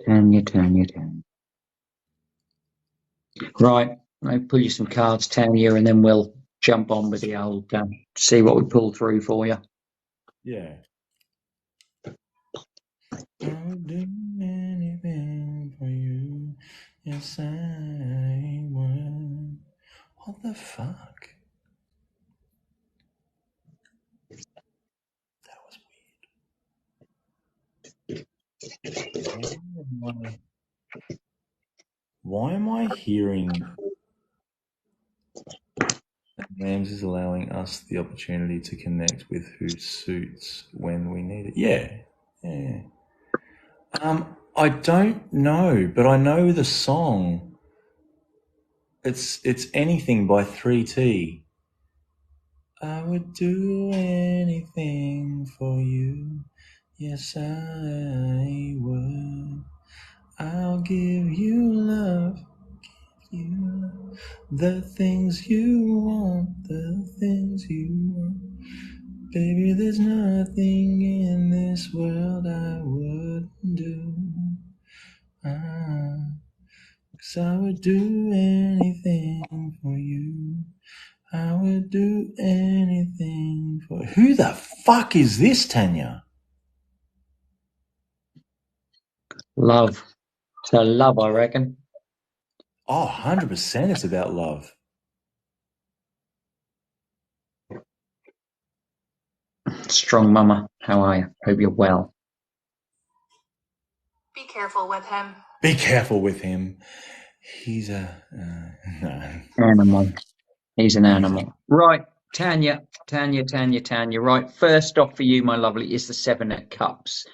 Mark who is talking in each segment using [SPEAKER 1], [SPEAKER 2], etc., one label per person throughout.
[SPEAKER 1] Tanya. Right, I'll pull you some cards, Tanya, and then we'll jump on with the old, see what we pull through for you.
[SPEAKER 2] Yeah. I would do anything for you. Yes, I would. What the fuck? That was weird. Why am I hearing that Rams is allowing us the opportunity to connect with who suits when we need it? Yeah. I don't know, but I know the song. It's Anything by 3T. I would do anything for you. Yes, I would. I'll give you love, the things you want, the things you want. Baby, there's nothing in this world I wouldn't do. 'Cause I would do anything for you. I would do anything for... Who the fuck is this, Tanya?
[SPEAKER 1] Love. So love, I reckon.
[SPEAKER 2] Oh, 100% it's about love.
[SPEAKER 1] Strong mama, how are you? Hope you're well.
[SPEAKER 3] Be careful with him.
[SPEAKER 2] Be careful with him. He's a... no.
[SPEAKER 1] Animal. He's an animal. Right, Tanya. Right, first off for you, my lovely, is the Seven of Cups.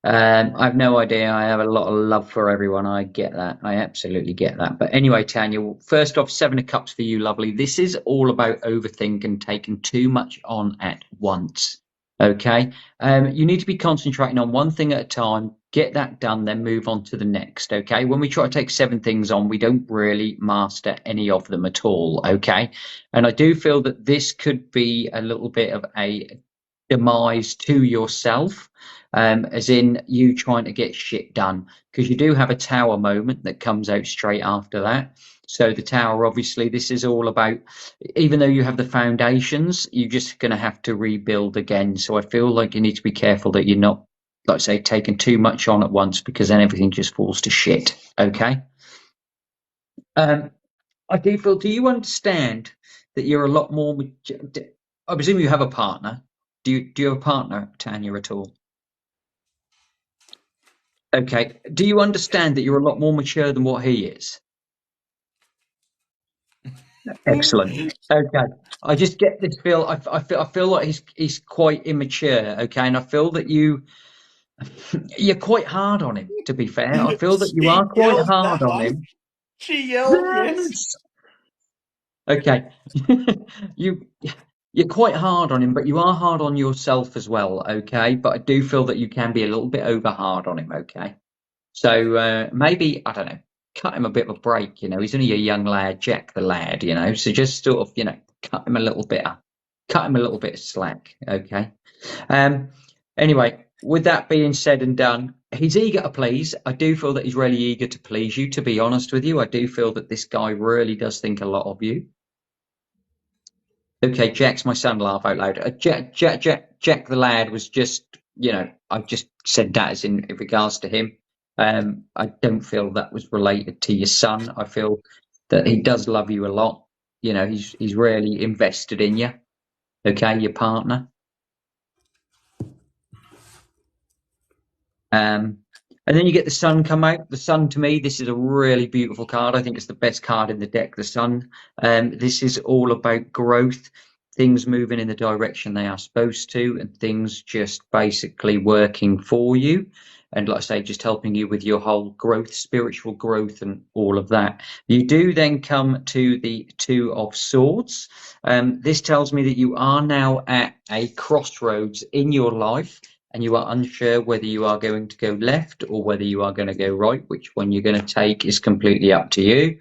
[SPEAKER 1] I have no idea. I have a lot of love for everyone. I get that. I absolutely get that. But anyway, Tanya, first off, Seven of Cups for you, lovely. This is all about overthinking, taking too much on at once. Okay. You need to be concentrating on one thing at a time, get that done, then move on to the next. Okay. When we try to take 7 things on, we don't really master any of them at all. Okay. And I do feel that this could be a little bit of a demise to yourself, as in you trying to get shit done, because you do have a tower moment that comes out straight after that. So the tower, obviously, this is all about, even though you have the foundations, you're just going to have to rebuild again. So I feel like you need to be careful that you're not, like I say, taking too much on at once, because then everything just falls to shit. Okay. I do feel, do you understand that you're a lot more, I presume you have a partner. Do you have a partner, Tanya, at all? Okay. Do you understand that you're a lot more mature than what he is? Excellent. Okay. I just get this feel. I feel like he's quite immature. Okay, and I feel that you're quite hard on him. To be fair, I feel that you are quite hard on him.
[SPEAKER 2] She yelled, yes.
[SPEAKER 1] Okay. You're quite hard on him, but you are hard on yourself as well. Okay, but I do feel that you can be a little bit over hard on him. Okay. So maybe, I don't know, cut him a bit of a break. You know, he's only a young lad, Jack the lad. You know, so just sort of, cut him a little bit of slack. Okay. Anyway, with that being said and done, he's eager to please. I do feel that he's really eager to please you. To be honest with you, I do feel that this guy really does think a lot of you. Okay, Jack's my son. Laugh out loud. Jack the lad was just, I just said that as in regards to him. I don't feel that was related to your son. I feel that he does love you a lot. You know, he's really invested in you. Okay, your partner. And then you get the sun come out. The sun, to me, this is a really beautiful card. I think it's the best card in the deck, the sun. This is all about growth, things moving in the direction they are supposed to, and things just basically working for you. And like I say, just helping you with your whole growth, spiritual growth, and all of that. You do then come to the Two of Swords. This tells me that you are now at a crossroads in your life, and you are unsure whether you are going to go left or whether you are going to go right. Which one you're going to take is completely up to you.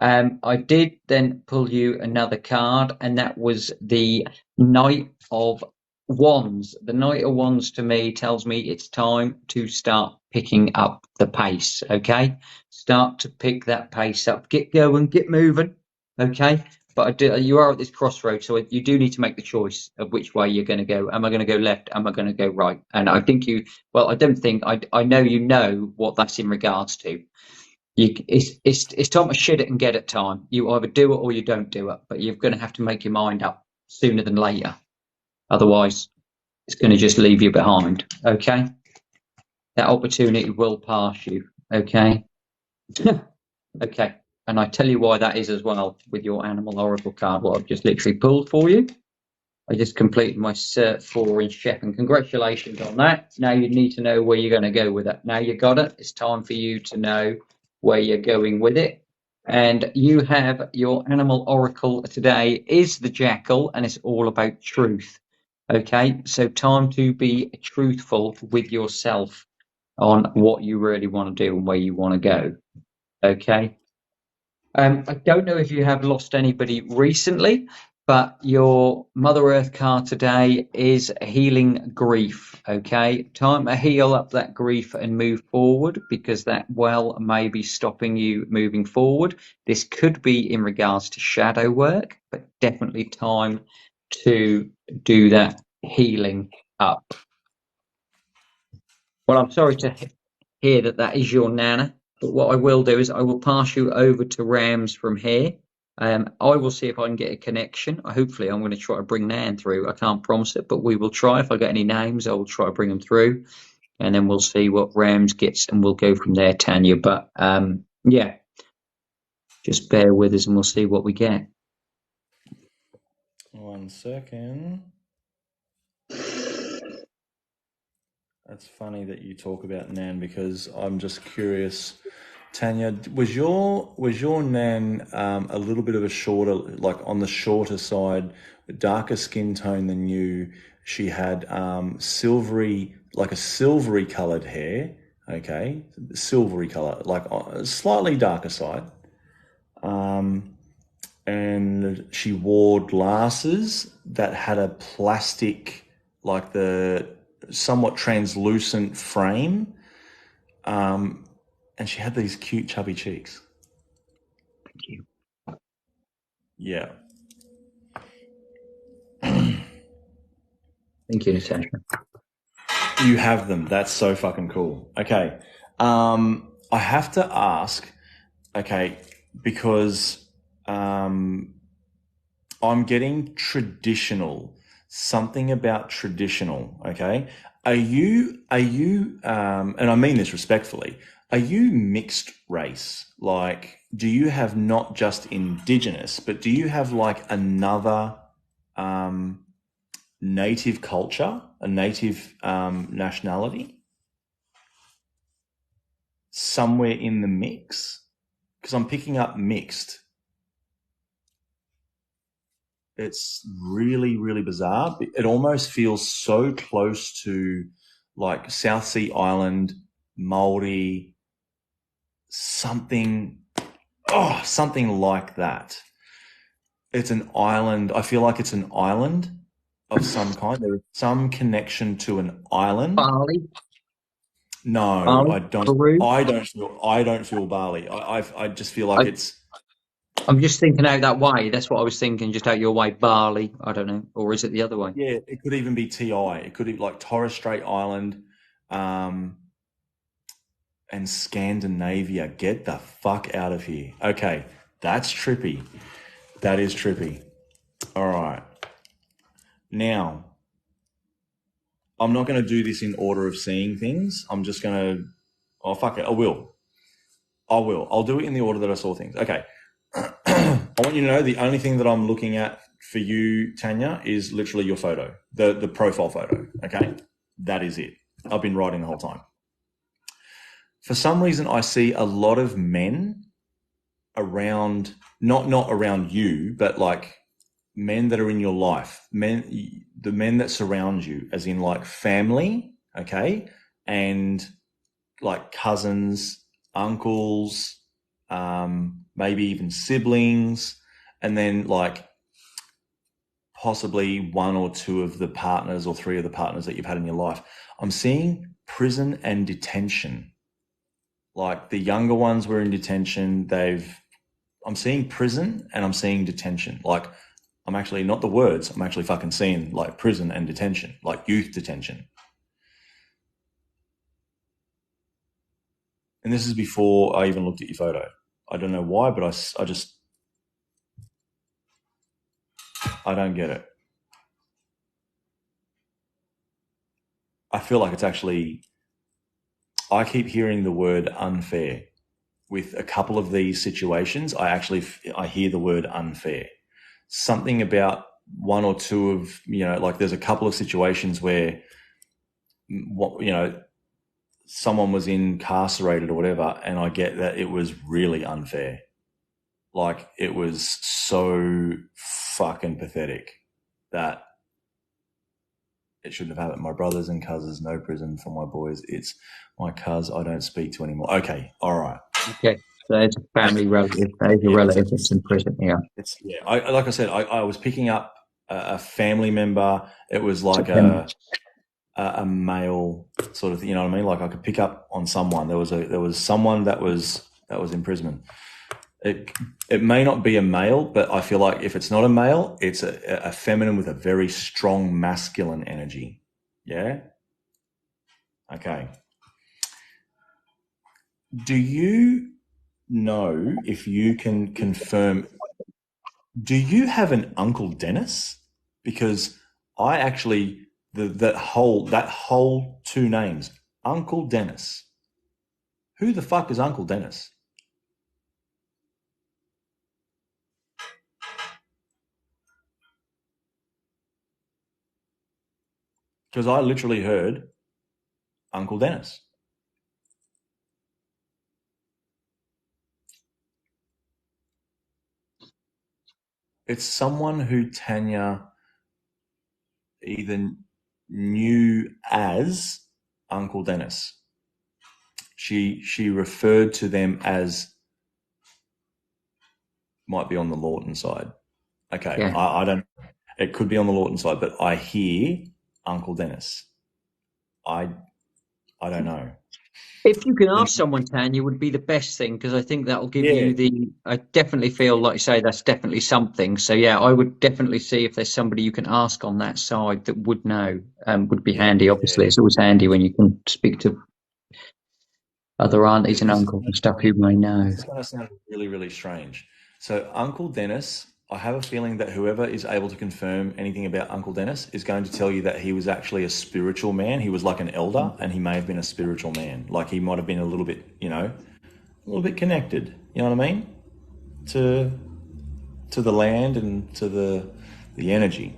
[SPEAKER 1] I did then pull you another card, and that was the Knight of Wands. The Knight of Wands to me tells me it's time to start picking up the pace. Okay, start to pick that pace up. Get going, get moving. Okay, but you are at this crossroads, so you do need to make the choice of which way you're going to go. Am I going to go left? Am I going to go right? And I think well, I don't think, I know you know what that's in regards to. It's time to shit it and get it time. You either do it or you don't do it, but you're going to have to make your mind up sooner than later. Otherwise, it's going to just leave you behind. Okay, that opportunity will pass you. Okay. Okay. And I tell you why that is as well with your Animal Oracle card, what I've just literally pulled for you. I just completed my Cert 4 in Chef, and congratulations on that. Now you need to know where you're going to go with it. Now you got it. It's time for you to know where you're going with it. And you have your Animal Oracle today is the Jackal, and it's all about truth. Okay, so time to be truthful with yourself on what you really want to do and where you want to go. Okay. I don't know if you have lost anybody recently, but your Mother Earth card today is healing grief. Okay, time to heal up that grief and move forward, because that well may be stopping you moving forward. This could be in regards to shadow work, but definitely time to do that healing up. Well, I'm sorry to hear that that is your Nana. But what I will do is I will pass you over to Rams from here. I will see if I can get a connection. Hopefully, I'm going to try to bring Nan through. I can't promise it, but we will try. If I get any names, I will try to bring them through, and then we'll see what Rams gets, and we'll go from there, Tanya. But yeah, just bear with us, and we'll see what we get.
[SPEAKER 2] 1 second. That's funny that you talk about Nan, because I'm just curious. Tanya, was your Nan a little bit of a shorter, like on the shorter side, darker skin tone than you? She had silvery, like a silvery coloured hair. Okay, silvery colour, like slightly darker side. And she wore glasses that had a plastic, like the somewhat translucent frame. And she had these cute chubby cheeks.
[SPEAKER 1] Thank you.
[SPEAKER 2] Yeah.
[SPEAKER 1] Thank you, Natasha.
[SPEAKER 2] You have them. That's so fucking cool. Okay. I have to ask, okay, because I'm getting traditional, something about traditional, okay? Are you, and I mean this respectfully, are you mixed race? Like, do you have not just indigenous, but do you have like another native culture, a native nationality somewhere in the mix? Because I'm picking up mixed. It's really, really bizarre. It almost feels so close to like South Sea Island, Maori, something like that. It's an island. I feel like it's an island of some kind. There is some connection to an island.
[SPEAKER 1] Bali.
[SPEAKER 2] No,
[SPEAKER 1] Bali.
[SPEAKER 2] I don't.
[SPEAKER 1] Peru.
[SPEAKER 2] I don't feel Bali. I just feel like it's.
[SPEAKER 1] I'm just thinking out that way. That's what I was thinking, just out your way. Bali. I don't know. Or is it the other way?
[SPEAKER 2] Yeah, it could even be TI. It could be like Torres Strait Island, and Scandinavia. Get the fuck out of here. Okay, that's trippy. That is trippy. All right. Now, I'm not going to do this in order of seeing things. I'm just going to. Oh, fuck it. I will. I'll do it in the order that I saw things. Okay. I want you to know the only thing that I'm looking at for you, Tanya, is literally your photo, the profile photo. Okay. That is it. I've been writing the whole time. For some reason, I see a lot of men around, not around you, but like men that are in your life, the men that surround you, as in like family, okay, and like cousins, uncles, maybe even siblings, and then like possibly one or two of the partners or 3 of the partners that you've had in your life. I'm seeing prison and detention. Like the younger ones were in detention. I'm seeing prison and I'm seeing detention. Like I'm actually not the words. I'm actually fucking seeing like prison and detention, like youth detention. And this is before I even looked at your photo. I don't know why, but I just, I don't get it. I feel like it's actually, I keep hearing the word unfair. With a couple of these situations, I hear the word unfair. Something about one or two of, like there's a couple of situations where, someone was incarcerated or whatever, and I get that it was really unfair. Like it was so fucking pathetic that it shouldn't have happened. My brothers and cousins, no prison for my boys. It's my cuz I don't speak to anymore. Okay, all right.
[SPEAKER 1] Okay, so it's a family relative. There's a
[SPEAKER 2] Yeah,
[SPEAKER 1] relative that's in prison. Yeah.
[SPEAKER 2] it's yeah. Like I said, I was picking up a family member. It was
[SPEAKER 1] So
[SPEAKER 2] like
[SPEAKER 1] then,
[SPEAKER 2] a male sort of thing, you know what I mean? Like I could pick up on someone. There was someone that was in prison. It may not be a male, but I feel like if it's not a male, it's a feminine with a very strong masculine energy. Yeah. Okay. Do you know if you can confirm? Do you have an Uncle Dennis? Because I actually that whole two names, Uncle Dennis. Who the fuck is Uncle Dennis? Because I literally heard Uncle Dennis. It's someone who Tanya either knew as Uncle Dennis. She referred to them as might be on the Lawton side. Okay,
[SPEAKER 1] yeah.
[SPEAKER 2] I don't. It could be on the Lawton side, but I hear Uncle Dennis. I I don't know.
[SPEAKER 1] If you can
[SPEAKER 2] The-
[SPEAKER 1] ask someone, Tanya, would be the best thing because I think that'll give
[SPEAKER 2] yeah,
[SPEAKER 1] you the. I definitely feel like you say that's definitely something. So yeah, I would definitely see if there's somebody you can ask on that side that would know. Would be
[SPEAKER 2] yeah,
[SPEAKER 1] handy. Obviously, it's always handy when you can speak to other aunties and
[SPEAKER 2] this
[SPEAKER 1] uncles and stuff who may know.
[SPEAKER 2] is going to sound really, really strange. So, Uncle Dennis, I have a feeling that whoever is able to confirm anything about Uncle Dennis is going to tell you that he was actually a spiritual man. He was like an elder, and he may have been a spiritual man. Like he might have been a little bit, a little bit connected. You know what I mean? To the land and to the energy.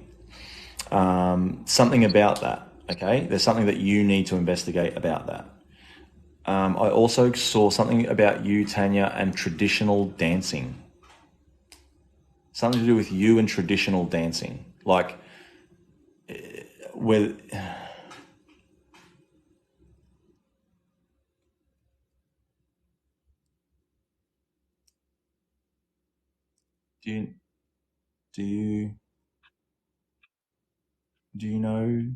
[SPEAKER 2] Something about that. Okay, there's something that you need to investigate about that. I also saw something about you, Tanya, and traditional dancing. Something to do with you and traditional dancing. Like, with. Do you do you do you know?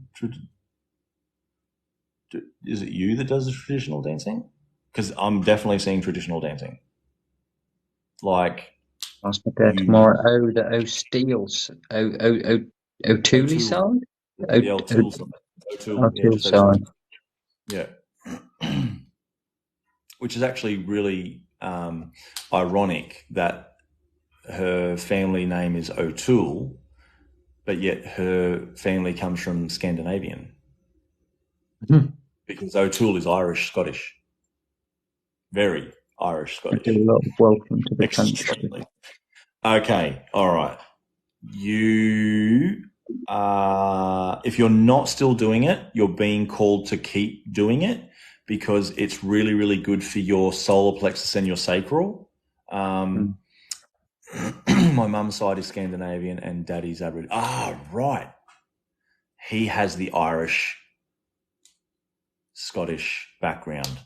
[SPEAKER 2] Is it you that does the traditional dancing? Because I'm definitely seeing traditional dancing. Like
[SPEAKER 1] Ask my dad
[SPEAKER 2] you,
[SPEAKER 1] tomorrow. Oh, the Steels. O'Toole
[SPEAKER 2] O'Toole,
[SPEAKER 1] side. O,
[SPEAKER 2] the
[SPEAKER 1] o,
[SPEAKER 2] O'Toole side. O'Toole, yeah,
[SPEAKER 1] O'Toole
[SPEAKER 2] just O'Toole.
[SPEAKER 1] side.
[SPEAKER 2] Yeah. Which is actually really ironic that her family name is O'Toole, but yet her family comes from Scandinavian
[SPEAKER 1] Mhm.
[SPEAKER 2] because O'Toole is Irish Scottish, very Irish
[SPEAKER 1] I do
[SPEAKER 2] Scottish,
[SPEAKER 1] a lot of welcome to the country.
[SPEAKER 2] extremely. Okay, all right. You, if you're not still doing it, you're being called to keep doing it because it's really, really good for your solar plexus and your sacral.
[SPEAKER 1] Mm.
[SPEAKER 2] Um, my mum's side is Scandinavian and daddy's Aboriginal. Ah, right. He has the Irish Scottish background.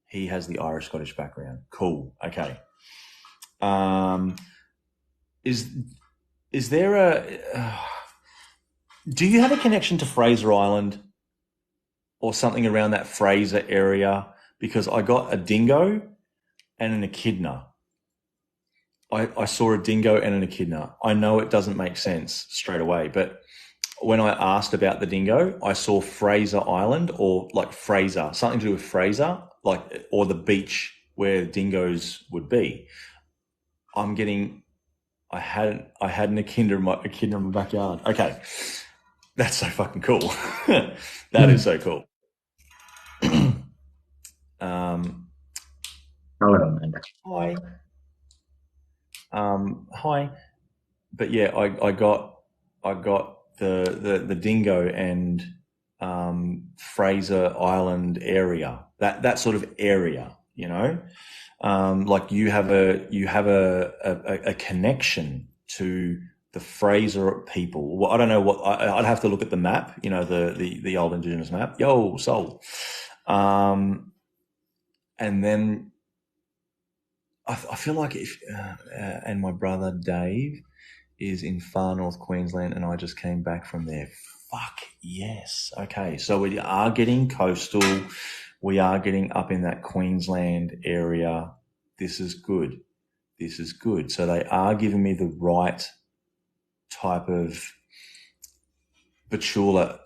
[SPEAKER 2] He has the Irish Scottish background. Cool. Okay. Um, is is there a? Do you have a connection to Fraser Island or something around that Fraser area? because I got a dingo and an echidna. I saw a dingo and an echidna. I know it doesn't make sense straight away, but when I asked about the dingo, I saw Fraser Island, or like Fraser, something to do with Fraser, like, or the beach where dingoes would be. I'm getting. I had an echidna in my backyard. Okay, that's so fucking cool. That is so cool. Um,
[SPEAKER 1] Hello, Amanda.
[SPEAKER 2] hi. Hi. But yeah, I got the dingo and Fraser Island area. That sort of area, you know. Like you have a connection to the Fraser people. Well, I don't know what I'd have to look at the map, you know, the old Indigenous map. Yo, soul. And then I feel like if and my brother Dave is in far north Queensland, and I just came back from there. Fuck yes. Okay, so we are getting coastal. We are getting up in that Queensland area. This is good. This is good. So they are giving me the right type of Bachula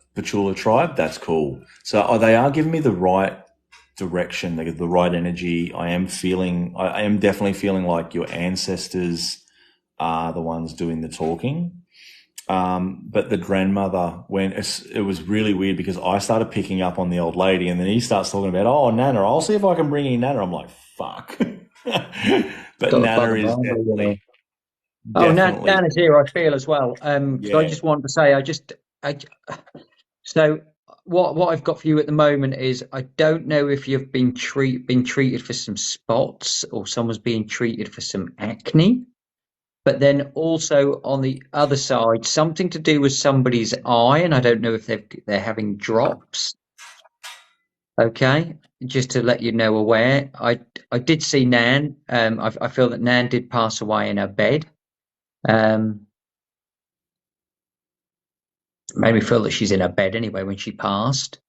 [SPEAKER 2] tribe. That's cool. So they are giving me the right direction, the right energy. I am definitely feeling like your ancestors are the ones doing the talking. But the grandmother, when it was really weird because I started picking up on the old lady, and then he starts talking about, oh, Nana, I'll see if I can bring in Nana. I'm like, fuck. But
[SPEAKER 1] Got the
[SPEAKER 2] Nana
[SPEAKER 1] bug of
[SPEAKER 2] is
[SPEAKER 1] Barney, you know. Oh,
[SPEAKER 2] definitely,
[SPEAKER 1] Nana's here, I feel as well. Because I
[SPEAKER 2] yeah.
[SPEAKER 1] just wanted to say, I, so what I've got for you at the moment is I don't know if you've been treated for some spots or someone's being treated for some acne. But then also on the other side, something to do with somebody's eye, and I don't know if they're having drops. Okay, just to let you know, aware. I did see Nan. I feel that Nan did pass away in her bed. Um, Made me feel that she's in her bed anyway when she passed.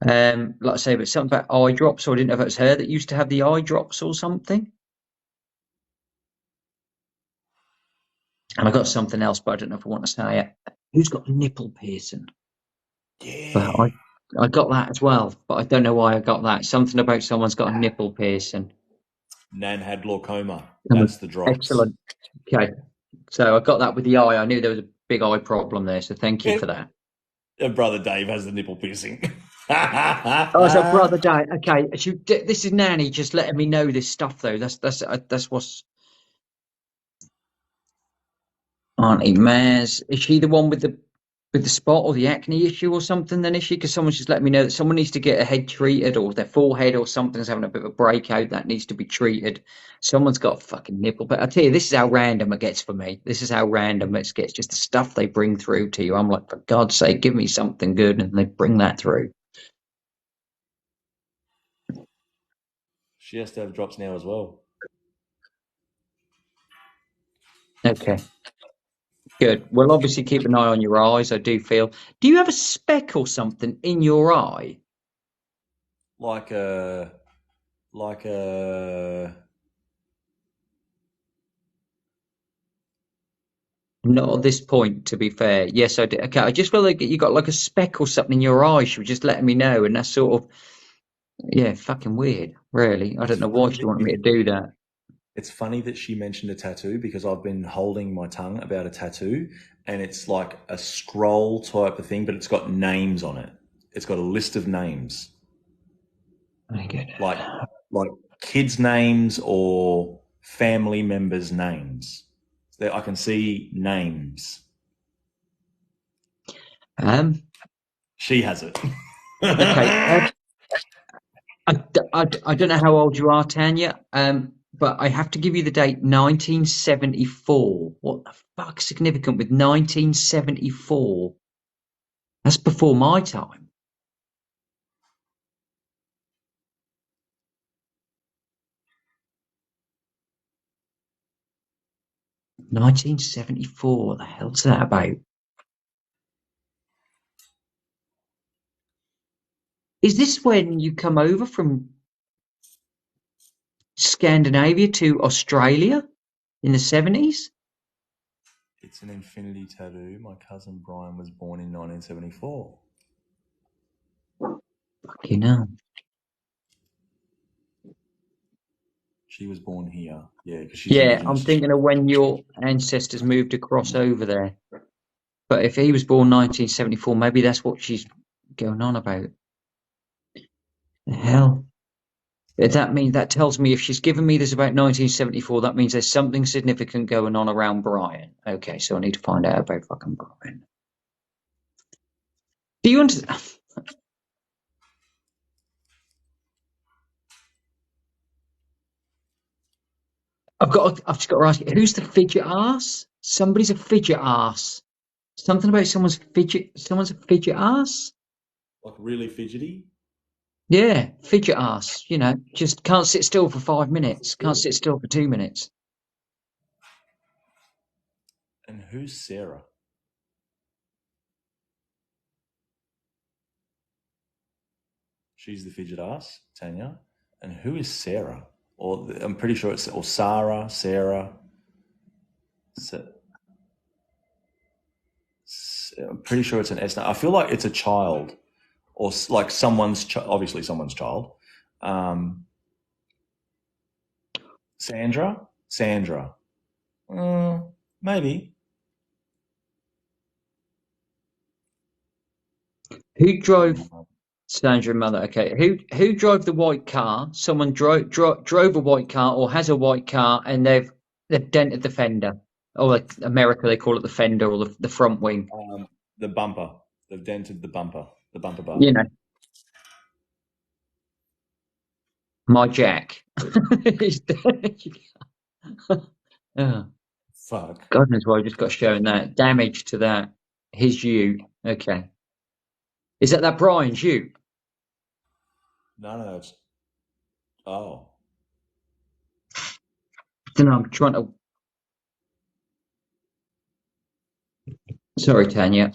[SPEAKER 1] Like I say, but something about eye drops, so I didn't know if it was her that used to have the eye drops or something. And I got something else, but I don't know if I want to say it. Who's got a nipple piercing? But
[SPEAKER 2] Yeah.
[SPEAKER 1] I got that as well, but I don't know why I got that. Something about someone's got a nipple piercing.
[SPEAKER 2] Nan had glaucoma. That's the drops.
[SPEAKER 1] Excellent. Okay, so I got that with the eye. I knew there was a big eye problem there, so thank you
[SPEAKER 2] Yeah.
[SPEAKER 1] for that.
[SPEAKER 2] Brother Dave has the nipple piercing.
[SPEAKER 1] Oh, so brother Dave. Okay, this is Nanny just letting me know this stuff though. That's what's Auntie Maz. Is she the one with the spot or the acne issue or something? Then is she? Because someone's just let me know that someone needs to get a head treated or their forehead or something's having a bit of a breakout that needs to be treated. Someone's got a fucking nipple. But I tell you, this is how random it gets for me. This is how random it gets. Just the stuff they bring through to you. I'm like, for God's sake, give me something good, and they bring that through.
[SPEAKER 2] She has to have drops now as well.
[SPEAKER 1] Okay. Good. Well, obviously keep an eye on your eyes. I do feel. Do you have a speck or something in your eye?
[SPEAKER 2] Like a, like a,
[SPEAKER 1] Not at this point, to be fair. Yes, I did. Okay, I just feel like you got like a speck or something in your eye. She was just letting me know, and that's sort of yeah, fucking weird. Really, I
[SPEAKER 2] it's
[SPEAKER 1] don't know why
[SPEAKER 2] funny
[SPEAKER 1] she
[SPEAKER 2] that
[SPEAKER 1] wanted me
[SPEAKER 2] you,
[SPEAKER 1] to do that.
[SPEAKER 2] it's funny that she mentioned a tattoo because I've been holding my tongue about a tattoo, and it's like a scroll type of thing, but it's got names on it. It's got a list of names,
[SPEAKER 1] Very good.
[SPEAKER 2] like like kids' names or family members' names. So I can see names.
[SPEAKER 1] Um.
[SPEAKER 2] She has it.
[SPEAKER 1] Okay. I don't know how old you are, Tanya. But I have to give you the date 1974. What the fuck's significant with 1974? That's before my time. 1974. What the hell's that about? Is this when you come over from Scandinavia to Australia in the 70s?
[SPEAKER 2] It's an infinity tattoo. My cousin Brian was born in 1974.
[SPEAKER 1] You know.
[SPEAKER 2] She was born here. Yeah, because she's
[SPEAKER 1] Yeah,
[SPEAKER 2] Indigenous
[SPEAKER 1] I'm thinking of
[SPEAKER 2] Australian.
[SPEAKER 1] when your ancestors moved across over there. But if he was born 1974, maybe that's what she's going on about. The hell? That tells me if she's given me this about 1974, that means there's something significant going on around Brian. Okay, so I need to find out about fucking Brian. Do you understand? I've just got to ask you, who's the fidget ass? Somebody's a fidget ass. Something about someone's a fidget ass?
[SPEAKER 2] Like really fidgety.
[SPEAKER 1] Yeah, fidget ass. Just can't sit still for 5 minutes. Can't
[SPEAKER 2] Still.
[SPEAKER 1] sit still for 2 minutes.
[SPEAKER 2] And who's Sarah? She's the fidget ass, Tanya. And who is Sarah? Or I'm pretty sure it's or Sarah, Sarah. I'm pretty sure it's an S. I feel like it's a child, or like obviously someone's child. Um, Sandra. Maybe.
[SPEAKER 1] Who drove
[SPEAKER 2] No.
[SPEAKER 1] Sandra Mother? Okay, who drove the white car? Someone drove a white car or has a white car, and they've dented the fender. Or like America, they call it the fender or the front wing.
[SPEAKER 2] The bumper. They've dented the bumper. The bumper bar.
[SPEAKER 1] You know, my Jack. He's dead. Oh,
[SPEAKER 2] Fuck.
[SPEAKER 1] God knows why I just got shown that damage to that. His Ute. Okay, is that Brian's Ute?
[SPEAKER 2] No. It's oh.
[SPEAKER 1] I don't know. I'm trying to. Sorry, Tanya.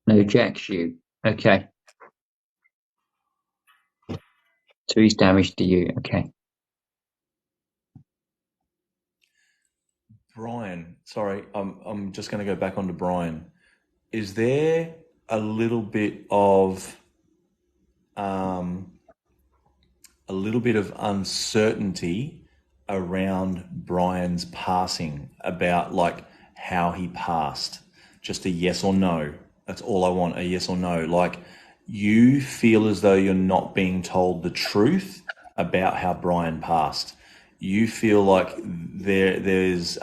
[SPEAKER 1] No, Jack's Ute. Okay, so he's damaged the Ute. Okay.
[SPEAKER 2] Brian. Sorry, I'm just going to go back onto Brian. Is there a little bit of um, uncertainty around Brian's passing about like how he passed? Just a yes or no. That's all I want, a yes or no. Like you feel as though you're not being told the truth about how Brian passed. You feel like there's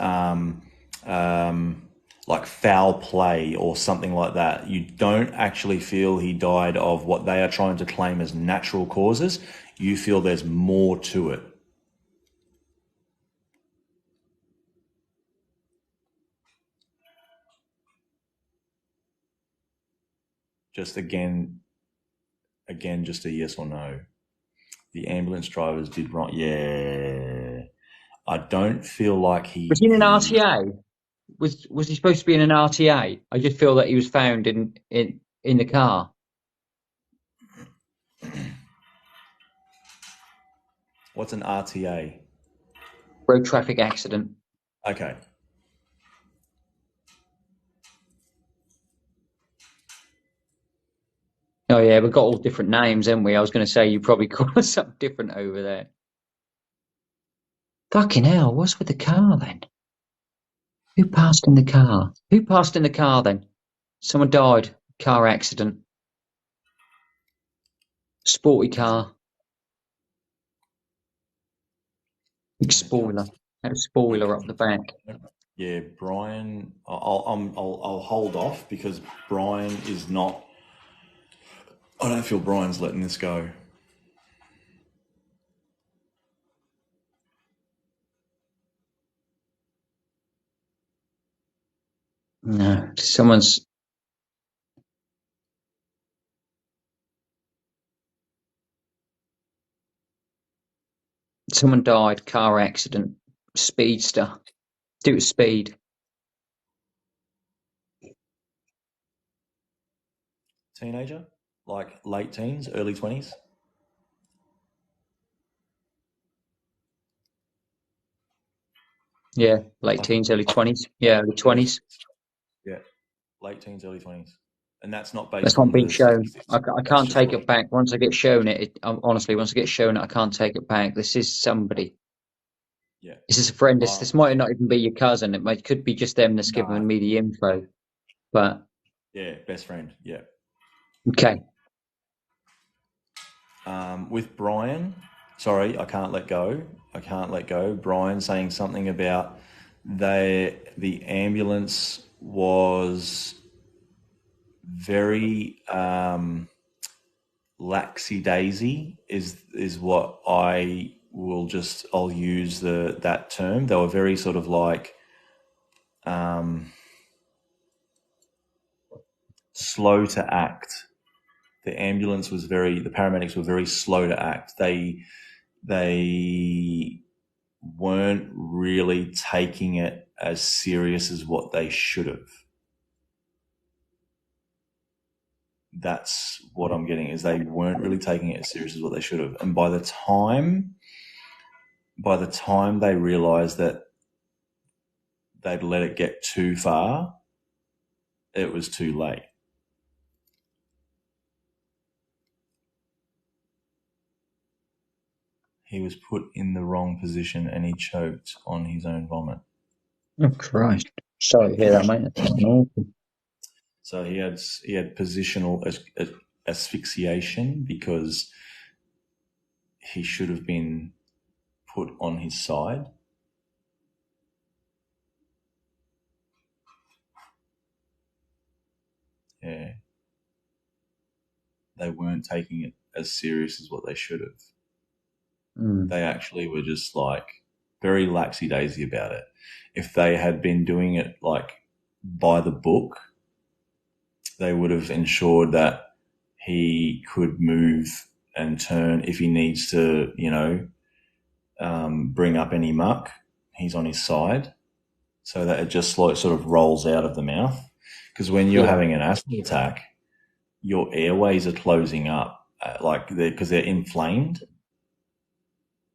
[SPEAKER 2] like foul play or something like that. You don't actually feel he died of what they are trying to claim as natural causes. You feel there's more to it. Just again, just a yes or no. The ambulance drivers did wrong. Yeah. I don't feel like
[SPEAKER 1] Was he in an
[SPEAKER 2] he
[SPEAKER 1] RTA? Was he supposed to be in an RTA? I just feel that he was found in the car.
[SPEAKER 2] what's an RTA?
[SPEAKER 1] Road traffic accident.
[SPEAKER 2] Okay.
[SPEAKER 1] Oh yeah, we've got all different names, haven't we? I was going to say you probably call us something different over there. Fucking hell, what's with the car then? Who passed in the car? Who passed in the car then? Someone died. Car accident. Sporty car. Big
[SPEAKER 2] I
[SPEAKER 1] spoiler.
[SPEAKER 2] just
[SPEAKER 1] Had a
[SPEAKER 2] big.
[SPEAKER 1] spoiler up the back.
[SPEAKER 2] Yeah, Brian. I'll hold off because Brian is not. I don't feel Brian's letting this go.
[SPEAKER 1] No, someone died. Car accident. Speedster. Do it speed.
[SPEAKER 2] Teenager, like late teens, early 20s.
[SPEAKER 1] Yeah, late
[SPEAKER 2] I
[SPEAKER 1] teens, early 20s. Yeah, early
[SPEAKER 2] early,
[SPEAKER 1] 20s.
[SPEAKER 2] yeah, late teens, early 20s, and that's not
[SPEAKER 1] That's
[SPEAKER 2] based
[SPEAKER 1] not
[SPEAKER 2] on
[SPEAKER 1] been
[SPEAKER 2] the
[SPEAKER 1] shown.
[SPEAKER 2] statistics.
[SPEAKER 1] I
[SPEAKER 2] That's
[SPEAKER 1] can't
[SPEAKER 2] just
[SPEAKER 1] take
[SPEAKER 2] what.
[SPEAKER 1] it back. Once I get shown it, honestly, once I get shown it, I can't take it back. This is somebody.
[SPEAKER 2] Yeah.
[SPEAKER 1] This is a friend. This
[SPEAKER 2] Um,
[SPEAKER 1] might not even be your cousin. Could be just them that's
[SPEAKER 2] nah.
[SPEAKER 1] giving me the info. But
[SPEAKER 2] Yeah, best friend. Yeah.
[SPEAKER 1] okay.
[SPEAKER 2] With Brian, sorry, I can't let go. I can't let go. Brian saying something about the ambulance was very laxy daisy is what I'll use that term. They were very sort of like slow to act. The paramedics were very slow to act. They weren't really taking it as serious as what they should have. That's what I'm getting, is they weren't really taking it as serious as what they should have. And by the time they realized that they'd let it get too far, it was too late. He was put in the wrong position and he choked on his own vomit.
[SPEAKER 1] Oh Christ! Sorry to hear that, mate. That's fucking awful.
[SPEAKER 2] So he had positional asphyxiation because he should have been put on his side. Yeah, they weren't taking it as serious as what they should have.
[SPEAKER 1] Mm.
[SPEAKER 2] They actually were just like very laxy daisy about it. If they had been doing it like by the book, they would have ensured that he could move and turn if he needs to, bring up any muck. He's on his side so that it just sort of rolls out of the mouth. Because when you're
[SPEAKER 1] Yeah.
[SPEAKER 2] having an asthma attack, your airways are closing up, because they're inflamed.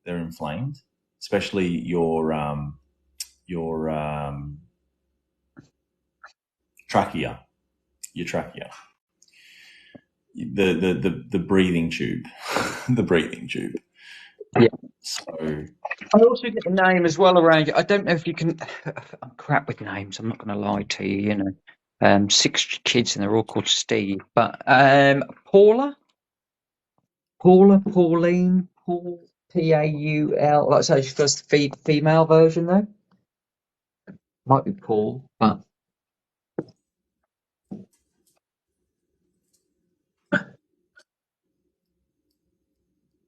[SPEAKER 2] They're inflamed, especially your trachea, your trachea, the breathing tube, the breathing tube.
[SPEAKER 1] Yeah.
[SPEAKER 2] So
[SPEAKER 1] I also get the name as well around you. I don't know if you can. I'm crap with names. I'm not going to lie to you. You know, six kids and they're all called Steve. But Pauline, Paul, Paul. Like I say, that's the female version though. Might be Paul, but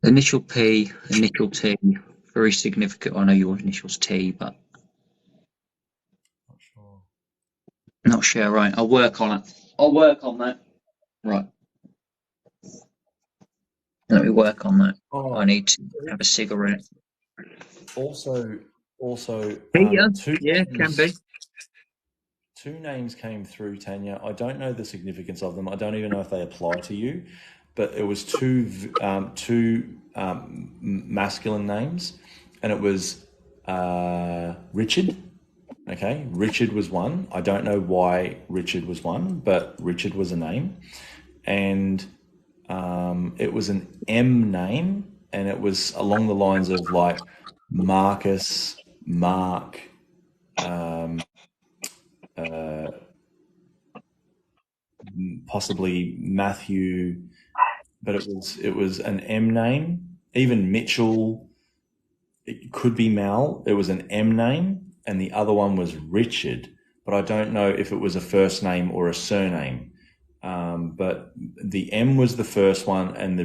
[SPEAKER 1] initial P, initial T, very significant. I know your initials T, but
[SPEAKER 2] not sure.
[SPEAKER 1] not sure. Right, I'll work on it. I'll work on that. Right, let me work on that. I
[SPEAKER 2] Oh,
[SPEAKER 1] need to have a cigarette.
[SPEAKER 2] also,
[SPEAKER 1] Peter, yeah, can be.
[SPEAKER 2] two names came through, Tanya. I don't know the significance of them. I don't even know if they apply to you, but it was two masculine names, and it was Richard. Okay, Richard was one. I don't know why Richard was one, but Richard was a name, and it was an M name, and it was along the lines of like Marcus, Mark, possibly Matthew, but it was an M name. Even Mitchell, it could be Mal. It was an M name, and the other one was Richard. But I don't know if it was a first name or a surname. But the M was the first one, and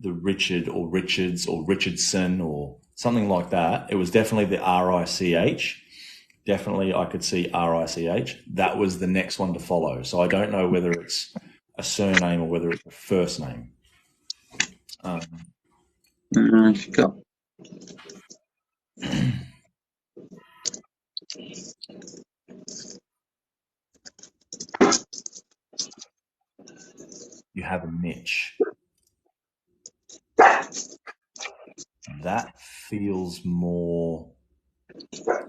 [SPEAKER 2] the Richard or Richards or Richardson or something like that. It was definitely the RICH. Definitely, I could see RICH. That was the next one to follow. So I don't know whether it's a surname or whether it's a first name.
[SPEAKER 1] Got
[SPEAKER 2] You have a Mitch. That feels more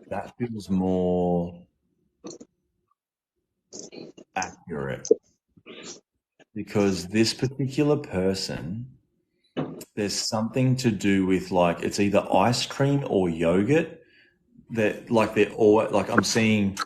[SPEAKER 2] That feels more accurate because this particular person, there's something to do with like it's either ice cream or yogurt that like they're all like I'm seeing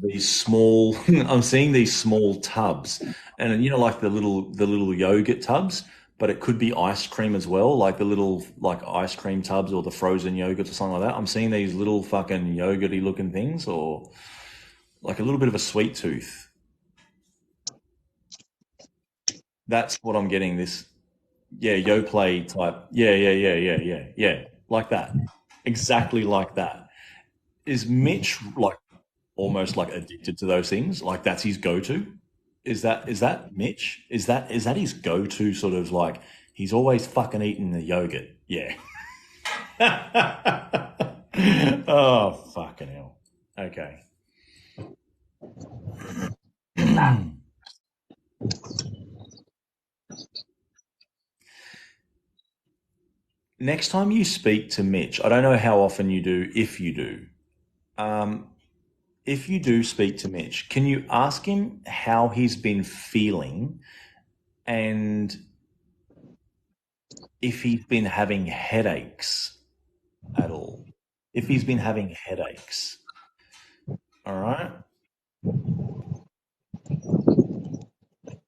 [SPEAKER 2] these small I'm seeing these small tubs and like the little yogurt tubs, but it could be ice cream as well, like the little like ice cream tubs or the frozen yogurts or something like that. I'm seeing these little fucking yogurty looking things or like a little bit of a sweet tooth. That's what I'm getting this. Yeah, Yoplait type. Yeah. Like that. Exactly like that. Is Mitch like almost like addicted to those things? Like that's his go-to? Is that Mitch? Is that his go-to sort of like he's always fucking eating the yogurt? Yeah. Oh fucking hell. Okay. Next time you speak to Mitch, I don't know how often you do, if you do. Um, if you do speak to Mitch, can you ask him how he's been feeling and if he's been having headaches at all? If he's been having headaches, all right?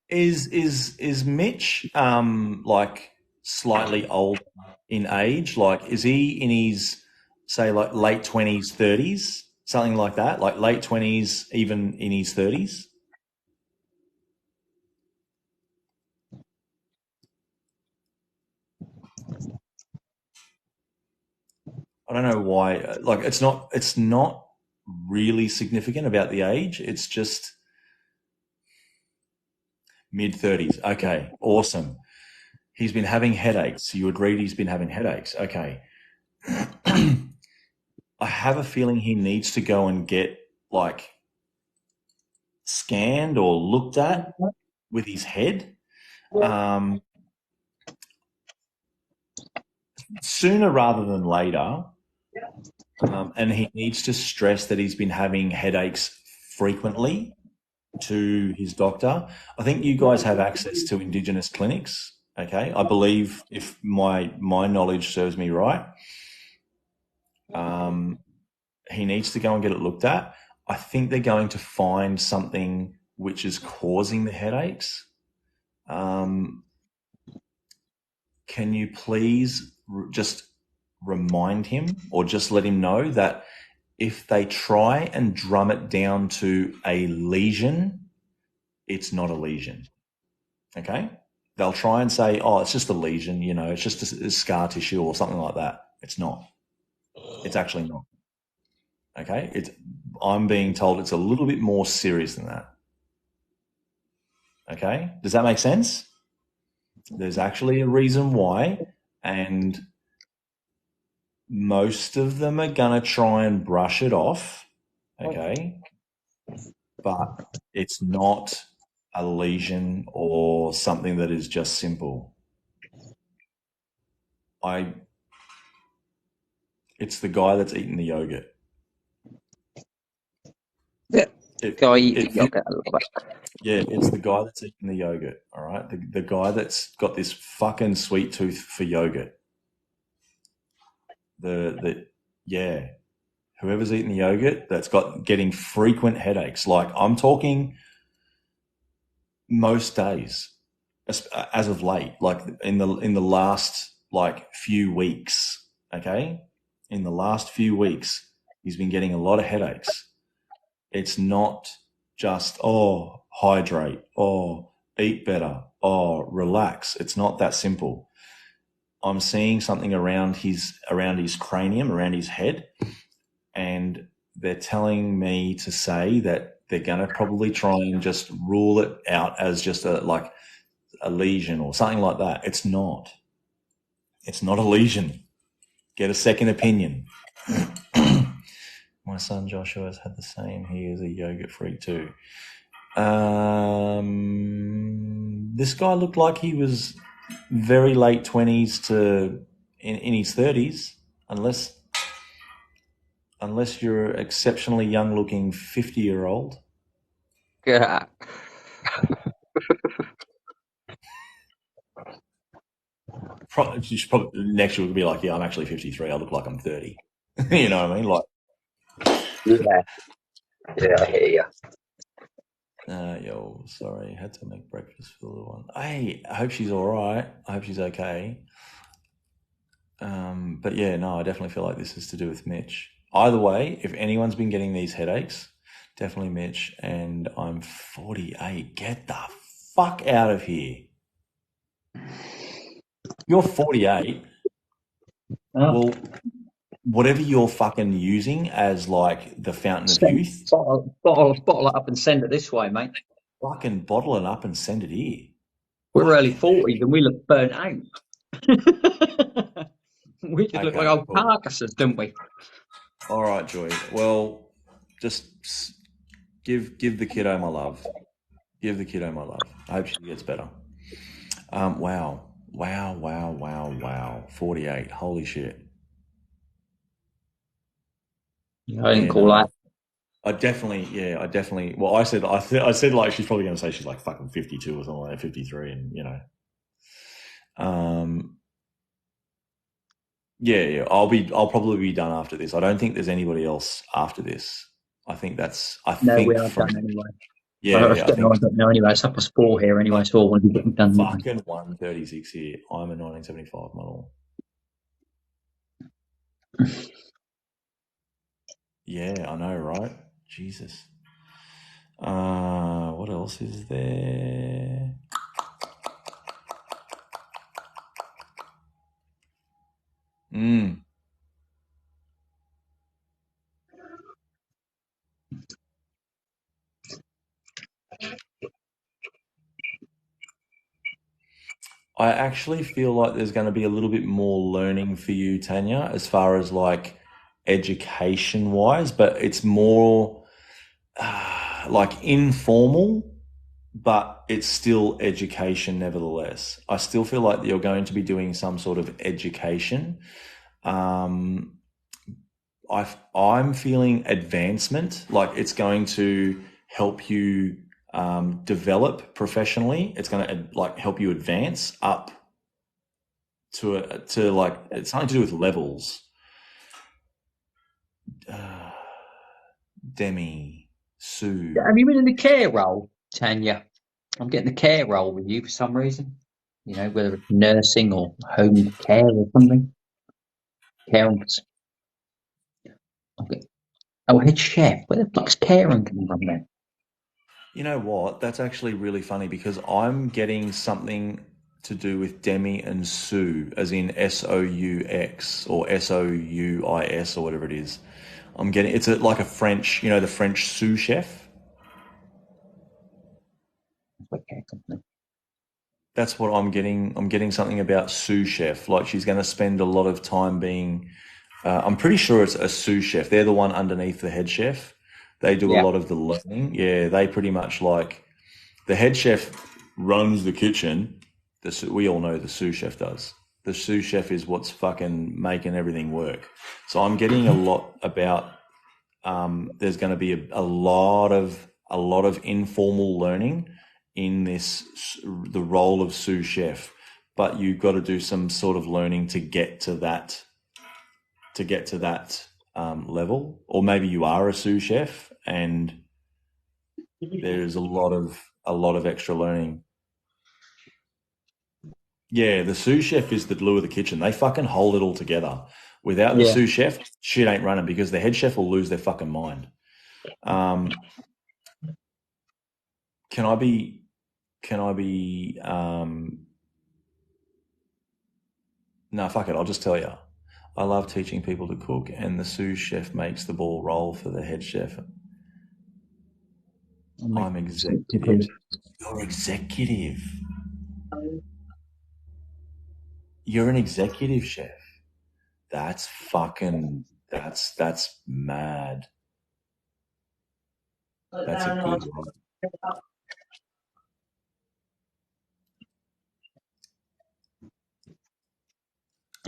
[SPEAKER 2] Is Mitch like slightly older in age? Like, is he in his say like late 20s, 30s, something like that? Like late 20s, even in his 30s? I don't know why. Like, it's not really significant about the age. It's just mid 30s. Okay, awesome. He's been having headaches. You agreed he's been having headaches. Okay. I have a feeling he needs to go and get like scanned or looked at with his head um, sooner rather than later. And he needs to stress that he's been having headaches frequently to his doctor. I think you guys have access to Indigenous clinics. Okay, I believe if my knowledge serves me right, um, he needs to go and get it looked at. I think they're going to find something which is causing the headaches. Um, can you please just remind him or just let him know that if they try and drum it down to a lesion, it's not a lesion. Okay? They'll try and say, oh, it's just a lesion, it's just a scar tissue or something like that. It's not. It's actually not. Okay? I'm being told it's a little bit more serious than that. Okay? Does that make sense? There's actually a reason why, and most of them are going to try and brush it off. Okay? But it's not a lesion or something that is just simple. I It's the guy that's eating the yogurt.
[SPEAKER 1] Yeah.
[SPEAKER 2] It
[SPEAKER 1] Guy eating
[SPEAKER 2] it
[SPEAKER 1] yogurt. I love it.
[SPEAKER 2] Yeah, it's the guy that's eating the yogurt. All right, the guy that's got this fucking sweet tooth for yogurt. The Yeah, whoever's eating the yogurt that's got getting frequent headaches. Like I'm talking most days, as of late. Like in the last like few weeks. Okay, in the last few weeks, he's been getting a lot of headaches. It's not just, oh, hydrate, oh, eat better, oh, relax. It's not that simple. I'm seeing something around his cranium, around his head, and they're telling me to say that they're going to probably try and just rule it out as just a lesion or something like that. It's not. It's not a lesion. Get a second opinion. My son Joshua has had the same. He is a yogurt freak too. This guy looked like he was very late 20s to in his 30s. unless unless you're exceptionally young looking 50-year-old.
[SPEAKER 1] Yeah.
[SPEAKER 2] She's probably next year will be like, yeah, I'm actually 53. I look like I'm 30. You know what I mean? Like,
[SPEAKER 1] Yeah. Yeah, I hear you.
[SPEAKER 2] yo, sorry, had to make breakfast for the little one. Hey, I hope she's all right. I hope she's okay. But yeah, no, I definitely feel like this is to do with Mitch. Either way, if anyone's been getting these headaches, definitely Mitch. And I'm 48. Get the fuck out of here. You're 48.
[SPEAKER 1] Oh.
[SPEAKER 2] Well, whatever you're fucking using as like the fountain of
[SPEAKER 1] Send,
[SPEAKER 2] youth,
[SPEAKER 1] bottle it up and send it this way, mate.
[SPEAKER 2] fucking bottle it up and send it here.
[SPEAKER 1] We're early
[SPEAKER 2] Fucking
[SPEAKER 1] 40s and we look burnt out. We just look like
[SPEAKER 2] okay,
[SPEAKER 1] old
[SPEAKER 2] cool.
[SPEAKER 1] carcasses, don't we?
[SPEAKER 2] All right, Joy. Well, just give the kiddo my love. Give the kiddo my love. I hope she gets better. Wow. Wow, wow, wow, wow. 48. Holy shit.
[SPEAKER 1] I didn't
[SPEAKER 2] Yeah,
[SPEAKER 1] call
[SPEAKER 2] no.
[SPEAKER 1] that.
[SPEAKER 2] I definitely, well, I said like, she's probably going to say she's like fucking 52 or something like that, 53, and, um, yeah, I'll probably be done after this. I don't think there's anybody else after this. I
[SPEAKER 1] No, we
[SPEAKER 2] think
[SPEAKER 1] are
[SPEAKER 2] from,
[SPEAKER 1] done anyway.
[SPEAKER 2] yeah,
[SPEAKER 1] I
[SPEAKER 2] yeah, I
[SPEAKER 1] don't know.
[SPEAKER 2] think
[SPEAKER 1] I don't know anyway. It's up to 4 here anyway, so I want to be getting done anyway.
[SPEAKER 2] fucking 136 here. I'm a 1975 model. Yeah, I know, right? Jesus. What else is there? Mm. I actually feel like there's going to be a little bit more learning for you, Tanya, as far as like education wise, but it's more like informal, but it's still education nevertheless. I still feel like you're going to be doing some sort of education. Um, I'm feeling advancement, like it's going to help you develop professionally. It's going to like help you advance up to like it's something to do with levels. Uh, Demi, Sue.
[SPEAKER 1] Have you been in the care role, Tanya? I'm getting the care role with you for some reason. You know, whether it's nursing or home care or something. Care. Okay. Oh, head chef. Where the fuck's caring coming from then?
[SPEAKER 2] You know what? That's actually really funny because I'm getting something to do with Demi and Sue, as in Soux or Souis or whatever it is. I'm getting like a French, the French sous chef.
[SPEAKER 1] Where care comes from.
[SPEAKER 2] That's what I'm getting. I'm getting something about sous chef. Like she's going to spend a lot of time being. I'm pretty sure it's a sous chef. They're the one underneath the head chef. They do a
[SPEAKER 1] Yeah.
[SPEAKER 2] lot of the learning. Yeah, they pretty much like the head chef runs the kitchen. We all know the sous chef does. The sous chef is what's fucking making everything work. So I'm getting a lot about. There's going to be a lot of informal learning in the role of sous chef, but you've got to do some sort of learning to get to that level, or maybe you are a sous chef and there's a lot of extra learning. Yeah, the sous chef is the glue of the kitchen. They fucking hold it all together. Without the
[SPEAKER 1] Yeah.
[SPEAKER 2] sous chef, shit ain't running because the head chef will lose their fucking mind. Um, can I be? Can I be? No, fuck it. I'll just tell you. I love teaching people to cook, and the sous chef makes the ball roll for the head chef.
[SPEAKER 1] I'll make
[SPEAKER 2] I'm
[SPEAKER 1] some
[SPEAKER 2] executive.
[SPEAKER 1] tickles.
[SPEAKER 2] You're executive. You're an executive chef. That's fucking. That's mad. That's a good one.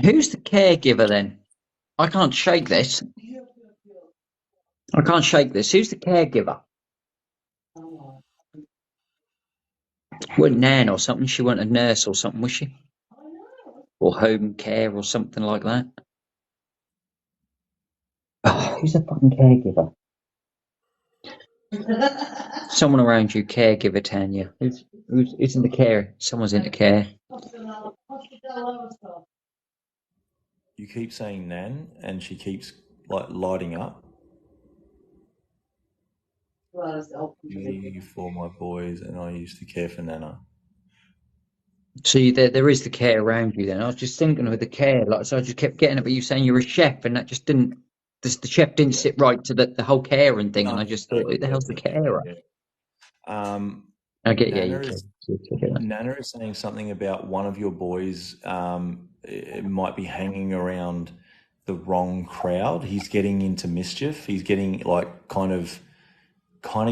[SPEAKER 1] Who's the caregiver then? I can't shake this. I can't shake this. Who's the caregiver? What, nan or something? She wasn't a nurse or something, was she? Or home care or something like that? Oh, who's the fucking caregiver? Someone around you, caregiver, Tanya. Who's in the care? Someone's into care.
[SPEAKER 2] You keep saying Nan, and she keeps like lighting up. For my boys, and I used to care for Nana.
[SPEAKER 1] So there is the care around you. Then I was just thinking of the care, like so. I just kept getting it, but you saying you're a chef, and that just didn't. The chef didn't
[SPEAKER 2] Yeah.
[SPEAKER 1] sit right to the whole caring thing, and
[SPEAKER 2] No,
[SPEAKER 1] I just
[SPEAKER 2] no,
[SPEAKER 1] thought, who the
[SPEAKER 2] yeah,
[SPEAKER 1] hell's the
[SPEAKER 2] yeah,
[SPEAKER 1] carer?
[SPEAKER 2] yeah. Um,
[SPEAKER 1] I get, yeah, you
[SPEAKER 2] Nana
[SPEAKER 1] care.
[SPEAKER 2] is Nana is saying something about one of your boys. It might be hanging around the wrong crowd. He's getting into mischief. He's getting like kind of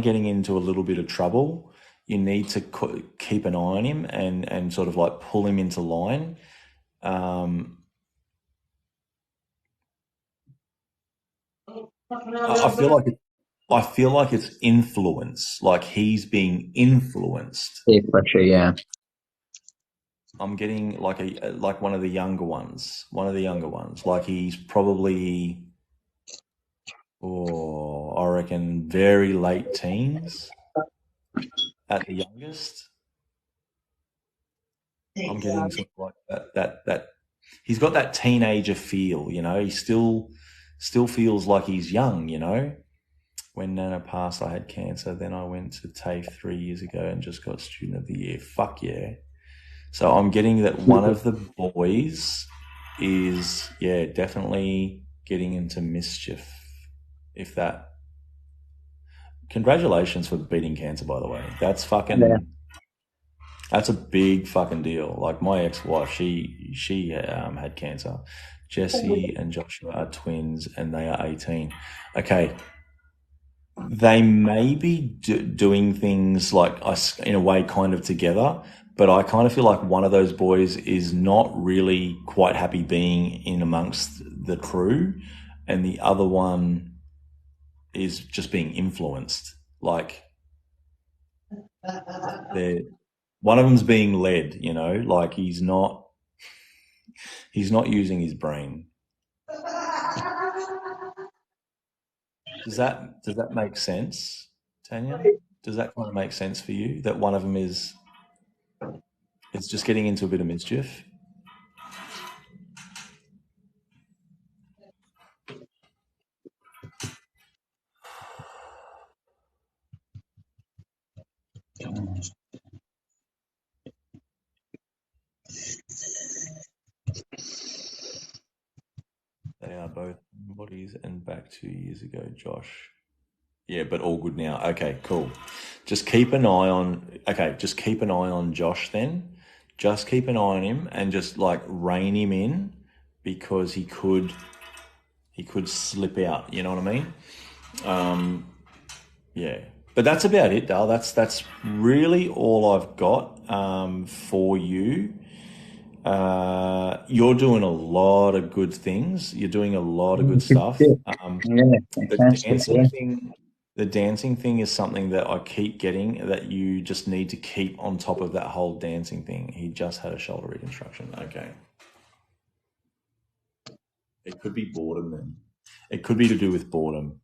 [SPEAKER 2] getting into a little bit of trouble. You need to keep an eye on him and sort of like pull him into line. Um, I feel like it's influence, like he's being influenced.
[SPEAKER 1] Peer pressure, yeah.
[SPEAKER 2] I'm getting like like one of the younger ones, like he's probably, I reckon very late teens at the youngest. I'm getting sort of like that he's got that teenager feel, he still feels like he's young, When Nana passed, I had cancer. Then I went to TAFE 3 years ago and just got Student of the Year. Fuck yeah. So I'm getting that one of the boys is, yeah, definitely getting into mischief. If that. Congratulations for beating cancer, by the way.
[SPEAKER 1] Yeah.
[SPEAKER 2] That's a big fucking deal. Like my ex-wife, she had cancer. Jesse and Joshua are twins, and they are 18. Okay, they may be doing things like us in a way kind of together, but I kind of feel like one of those boys is not really quite happy being in amongst the crew, and the other one is just being influenced. Like they're one of them's being led, like he's not using his brain. Does that make sense, Tanya? Does that kind of make sense for you that one of them is it's just getting into a bit of mischief? They are both bodies and back 2 years ago, Josh. Yeah, but all good now. Okay, cool. Just keep an eye on. Okay, just keep an eye on Josh then. Just keep an eye on him and just like rein him in because he could slip out. You know what I mean? Yeah. But that's about it, Dale. That's really all I've got for you. You're doing a lot of good things. You're doing a lot of good stuff.
[SPEAKER 1] Yeah,
[SPEAKER 2] The
[SPEAKER 1] fantastic.
[SPEAKER 2] dancing
[SPEAKER 1] Yeah.
[SPEAKER 2] thing, the dancing thing is something that I keep getting that you just need to keep on top of that whole dancing thing. He just had a shoulder reconstruction. Okay. It could be boredom then. It could be to do with boredom.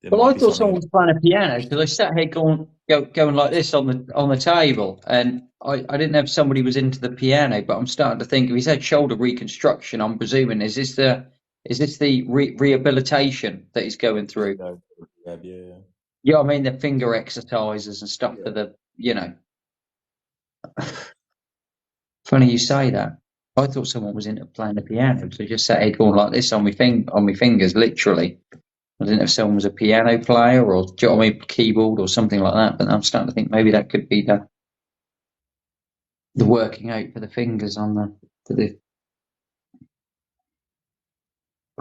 [SPEAKER 2] There
[SPEAKER 1] Well,
[SPEAKER 2] might
[SPEAKER 1] I
[SPEAKER 2] be
[SPEAKER 1] thought
[SPEAKER 2] something
[SPEAKER 1] someone
[SPEAKER 2] about
[SPEAKER 1] was playing a piano because I sat here going like this on the table, and I didn't know if somebody was into the piano, but I'm starting to think if he's had shoulder reconstruction, I'm presuming is this the rehabilitation that he's going through?
[SPEAKER 2] yeah.
[SPEAKER 1] Yeah, I mean the finger exercises and stuff for
[SPEAKER 2] Yeah.
[SPEAKER 1] the. Funny you say that. I thought someone was into playing the piano, so I just sat here going like this on my fingers, literally. I didn't know if someone was a piano player or do you know what I mean, keyboard or something like that. But I'm starting to think maybe that could be the working out for the fingers on the for the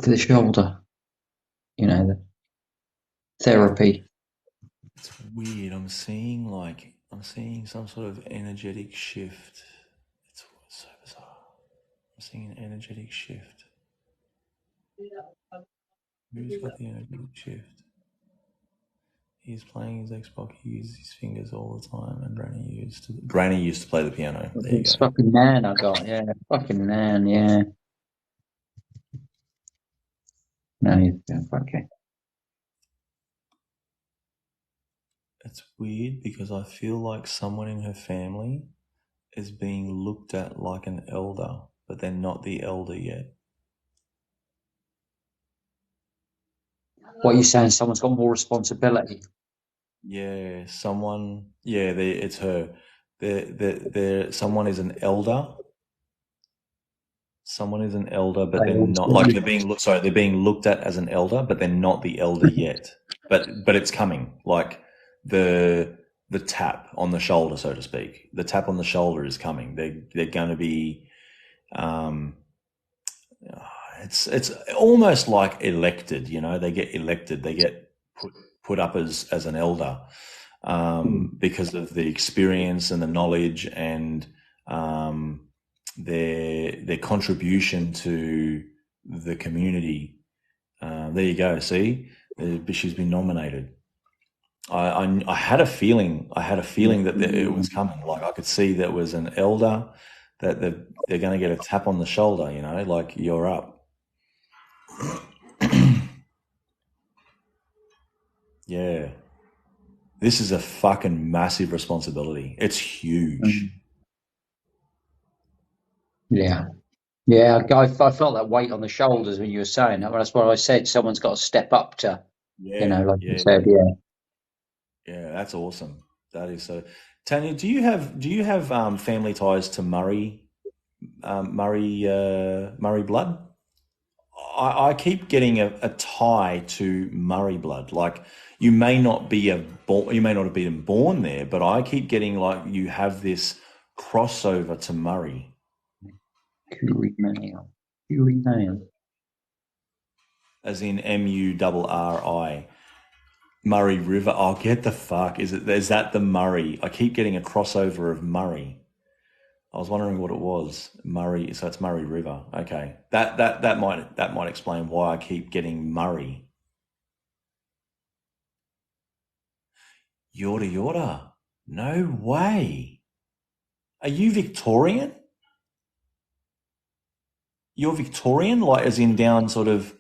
[SPEAKER 1] for the shoulder. The therapy.
[SPEAKER 2] It's weird. I'm seeing some sort of energetic shift. It's so bizarre. I'm seeing an energetic shift. Who's got the energy shift? He's playing his Xbox. He uses his fingers all the time, and Granny used to play the piano. There you
[SPEAKER 1] It's
[SPEAKER 2] go.
[SPEAKER 1] fucking Nan I got, yeah. Fucking Nan, yeah. No, yeah, okay.
[SPEAKER 2] It's weird because I feel like someone in her family is being looked at like an elder, but they're not the elder yet.
[SPEAKER 1] What are you saying? Someone's got more responsibility.
[SPEAKER 2] Yeah, someone. Yeah, it's her. Someone is an elder. Someone is an elder, but
[SPEAKER 1] They
[SPEAKER 2] they're
[SPEAKER 1] all
[SPEAKER 2] not like
[SPEAKER 1] see
[SPEAKER 2] they're being looked. Sorry, they're being looked at as an elder, but they're not the elder yet. But it's coming. Like the tap on the shoulder, so to speak. The tap on the shoulder is coming. They're going to be. Um, it's almost like elected. You know, they get elected. They get put up as an elder
[SPEAKER 1] you.
[SPEAKER 2] because of the experience and the knowledge and their contribution to the community. There you go. See, she's been nominated. I had a feeling. I had a feeling that it was coming. Like I could see that was an elder that they're going to get a tap on the shoulder. You know, like you're up. Yeah. This is a fucking massive responsibility. It's huge.
[SPEAKER 1] Yeah. Yeah, I felt that weight on the shoulders when you were saying that. That's what I said. Someone's got to step up to,
[SPEAKER 2] Yeah,
[SPEAKER 1] like you
[SPEAKER 2] yeah,
[SPEAKER 1] said, yeah.
[SPEAKER 2] yeah. That's awesome. That is so. Tanya, do you have family ties to Murray blood? I keep getting a tie to Murray blood. Like you may not have been born there, but I keep getting like you have this crossover to Murray,
[SPEAKER 1] Coolie nail. Coolie nail.
[SPEAKER 2] as in Murri. Murray River. Oh, get the fuck. Is that the Murray? I keep getting a crossover of Murray. I was wondering what it was. Murray. So it's Murray River. Okay. That might explain why I keep getting Murray. Yorta Yorta. No way. Are you Victorian? You're Victorian, like as in down sort of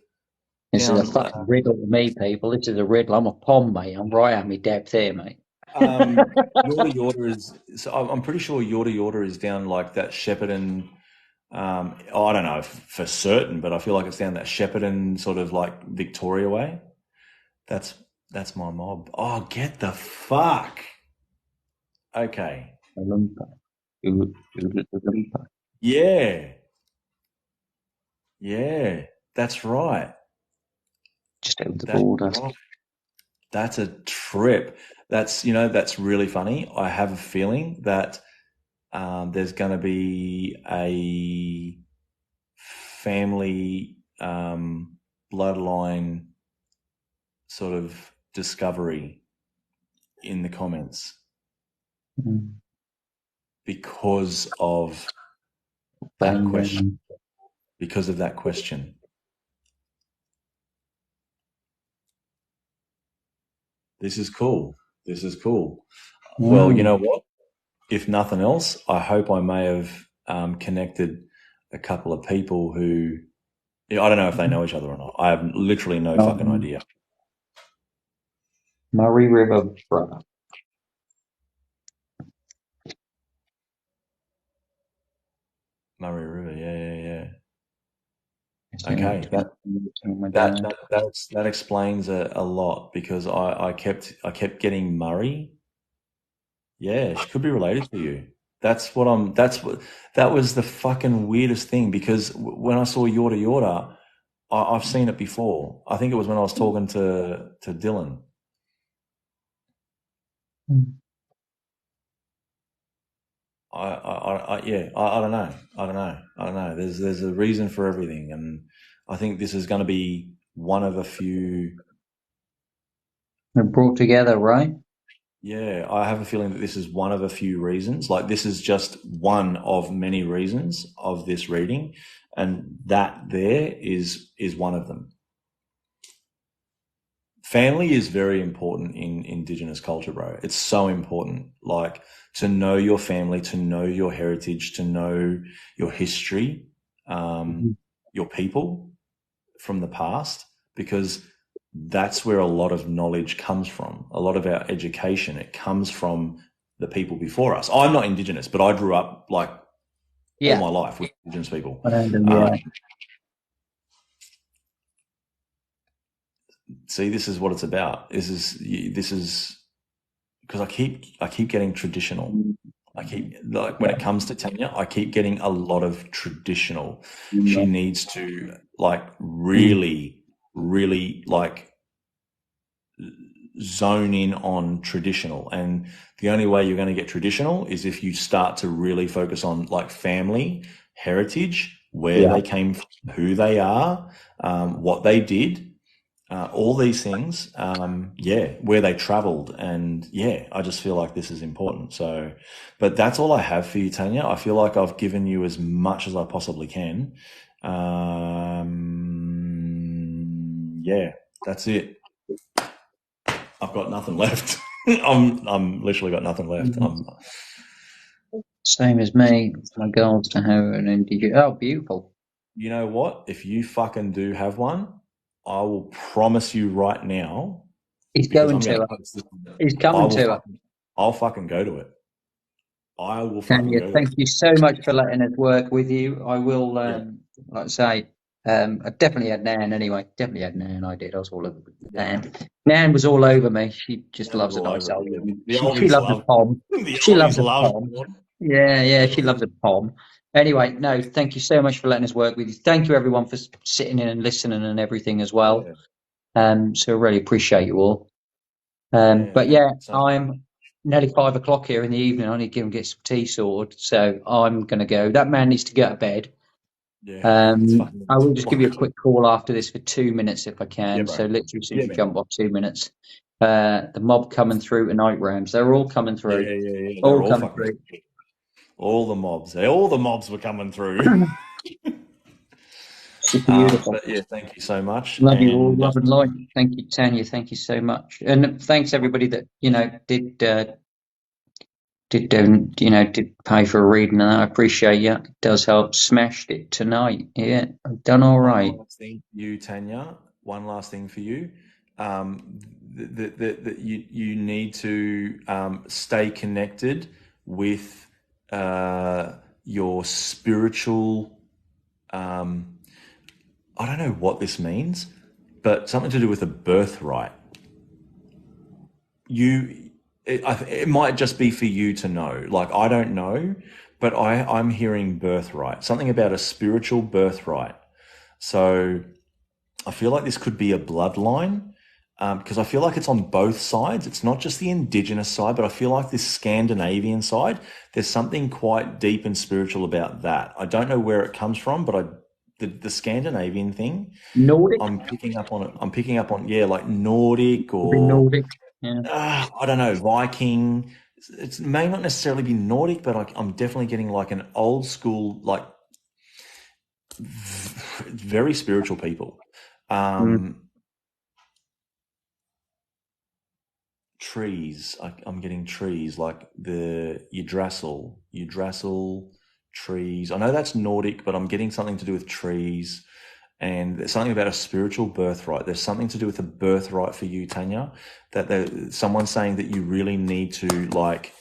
[SPEAKER 1] This is a
[SPEAKER 2] down.
[SPEAKER 1] fucking riddle to me, people. This is a riddle. I'm a pom, mate. I'm right at me depth here, mate.
[SPEAKER 2] Yorta Yorta is. So I'm pretty sure Yorta Yorta is down like that Shepparton. I don't know for certain, but I feel like it's down that Shepparton sort of like Victoria way. That's that's my mob. Oh, get the fuck. Okay.
[SPEAKER 1] Oolumpa. Oolumpa.
[SPEAKER 2] Yeah. Yeah. That's right.
[SPEAKER 1] Just over the
[SPEAKER 2] That's
[SPEAKER 1] border.
[SPEAKER 2] right. That's a trip. That's really funny. I have a feeling that there's going to be a family bloodline sort of discovery in the comments
[SPEAKER 1] Mm.
[SPEAKER 2] because of that
[SPEAKER 1] Bang,
[SPEAKER 2] question.
[SPEAKER 1] bang.
[SPEAKER 2] Because of that question. This is cool. This is cool. Well, you
[SPEAKER 1] Mm.
[SPEAKER 2] know what? If nothing else, I hope I may have connected a couple of people who, yeah, I don't know if they know each other or not. I have literally no fucking idea.
[SPEAKER 1] Murray River, brother.
[SPEAKER 2] Murray River, yeah.
[SPEAKER 1] Is it?
[SPEAKER 2] Okay,
[SPEAKER 1] Oh my
[SPEAKER 2] that
[SPEAKER 1] God.
[SPEAKER 2] that that explains a lot because I kept getting Murray. Yeah, she could be related to you. That was the fucking weirdest thing because when I saw Yorta Yorta, I've seen it before. I think it was when I was talking to Dylan.
[SPEAKER 1] Mm.
[SPEAKER 2] I don't know. I don't know. There's a reason for everything, and I think this is going to be one of a few.
[SPEAKER 1] They're brought together, right?
[SPEAKER 2] Yeah, I have a feeling that this is one of a few reasons. Like this is just one of many reasons of this reading, and that there is one of them. Family is very important in Indigenous culture, bro. It's so important. Like to know your family, to know your heritage, to know your history,
[SPEAKER 1] Mhm.
[SPEAKER 2] your people from the past, because that's where a lot of knowledge comes from. A lot of our education, it comes from the people before us. I'm not Indigenous, but I grew up like all
[SPEAKER 1] Yeah,
[SPEAKER 2] my life with Indigenous people.
[SPEAKER 1] random,
[SPEAKER 2] Um,
[SPEAKER 1] yeah.
[SPEAKER 2] See, this is what it's about. This is because I keep getting traditional. I keep like when
[SPEAKER 1] Yeah.
[SPEAKER 2] it comes to Tanya, I keep getting a lot of traditional. She
[SPEAKER 1] Mm.
[SPEAKER 2] needs to like really, really like zone in on traditional. And the only way you're going to get traditional is if you start to really focus on like family, heritage, where
[SPEAKER 1] Yeah.
[SPEAKER 2] they came from, who they are, what they did, all these things, yeah, where they traveled. And yeah, I just feel like this is important. So, but that's all I have for you, Tanya. I feel like I've given you as much as I possibly can. Yeah, that's it. I've got nothing left. I'm literally got nothing left.
[SPEAKER 1] Mhm. Same as me. My goals to have an indigenous. Oh, beautiful.
[SPEAKER 2] You know what? If you fucking do have one, I will promise you right now,
[SPEAKER 1] He's
[SPEAKER 2] because
[SPEAKER 1] going
[SPEAKER 2] I'm
[SPEAKER 1] to
[SPEAKER 2] going to
[SPEAKER 1] her.
[SPEAKER 2] post this.
[SPEAKER 1] He's
[SPEAKER 2] I
[SPEAKER 1] coming
[SPEAKER 2] will
[SPEAKER 1] to her.
[SPEAKER 2] fucking, I'll fucking go to it. I will fucking
[SPEAKER 1] Tanya,
[SPEAKER 2] go to
[SPEAKER 1] thank
[SPEAKER 2] it.
[SPEAKER 1] you so much for letting us work with you. I will,
[SPEAKER 2] Yeah,
[SPEAKER 1] like I say, I definitely had Nan anyway. Definitely had Nan. I did. I was all over
[SPEAKER 2] yeah.
[SPEAKER 1] Nan. Nan was all over me. She just
[SPEAKER 2] That was
[SPEAKER 1] loves a
[SPEAKER 2] all
[SPEAKER 1] nice
[SPEAKER 2] over it.
[SPEAKER 1] old.
[SPEAKER 2] Yeah. The
[SPEAKER 1] She
[SPEAKER 2] oldies
[SPEAKER 1] loves a
[SPEAKER 2] love.
[SPEAKER 1] pom.
[SPEAKER 2] The
[SPEAKER 1] She loves
[SPEAKER 2] oldies
[SPEAKER 1] a
[SPEAKER 2] love.
[SPEAKER 1] pom. Yeah, yeah. She loves a pom. Anyway, no, thank you so much for letting us work with you. Thank you everyone for sitting in and listening and everything as well.
[SPEAKER 2] Yeah,
[SPEAKER 1] So I really appreciate you all.
[SPEAKER 2] yeah.
[SPEAKER 1] But
[SPEAKER 2] Thank
[SPEAKER 1] yeah,
[SPEAKER 2] you so much.
[SPEAKER 1] I'm nearly 5 o'clock here in the evening. I need to go and get some tea sorted. So I'm going to go. That man needs to get to bed.
[SPEAKER 2] Yeah, it's fucking
[SPEAKER 1] I will just give you a
[SPEAKER 2] 2 o'clock.
[SPEAKER 1] quick call after this for 2 minutes if I
[SPEAKER 2] Yeah,
[SPEAKER 1] can.
[SPEAKER 2] bro.
[SPEAKER 1] So literally, as soon as
[SPEAKER 2] Yeah,
[SPEAKER 1] you
[SPEAKER 2] man.
[SPEAKER 1] jump off 2 minutes, the mob coming through tonight, Rams. They're all coming
[SPEAKER 2] Yeah,
[SPEAKER 1] through.
[SPEAKER 2] yeah, yeah. They're
[SPEAKER 1] All
[SPEAKER 2] all
[SPEAKER 1] coming
[SPEAKER 2] fucking.
[SPEAKER 1] through.
[SPEAKER 2] All the mobs. All the mobs were coming through.
[SPEAKER 1] It's beautiful.
[SPEAKER 2] But yeah, thank you so much.
[SPEAKER 1] Love you all.
[SPEAKER 2] And
[SPEAKER 1] Love and light. Thank you, Tanya. Thank you so much. And thanks everybody that did pay for a reading, and I appreciate you. It does help. Smashed it tonight. Yeah, I've done all
[SPEAKER 2] one
[SPEAKER 1] right.
[SPEAKER 2] last thing for you, Tanya. One last thing for you. That you need to stay connected with your spiritual. I don't know what this means, but something to do with a birthright. It might just be for you to know. Like I don't know, but I'm hearing birthright. Something about a spiritual birthright. So I feel like this could be a bloodline because I feel like it's on both sides. It's not just the indigenous side, but I feel like this Scandinavian side, there's something quite deep and spiritual about that. I don't know where it comes from, but the Scandinavian thing,
[SPEAKER 1] Nordic.
[SPEAKER 2] I'm picking up on it. I'm picking up on, yeah, like Nordic
[SPEAKER 1] Could be
[SPEAKER 2] or
[SPEAKER 1] Nordic. Yeah.
[SPEAKER 2] I don't know, Viking. It may not necessarily be Nordic, but I'm definitely getting like an old school, like very spiritual people.
[SPEAKER 1] Mm.
[SPEAKER 2] Um, Trees. I'm getting trees like the Yggdrasil trees. I know that's Nordic, but I'm getting something to do with trees. And there's something about a spiritual birthright. There's something to do with a birthright for you, Tanya. Someone's saying that you really need to like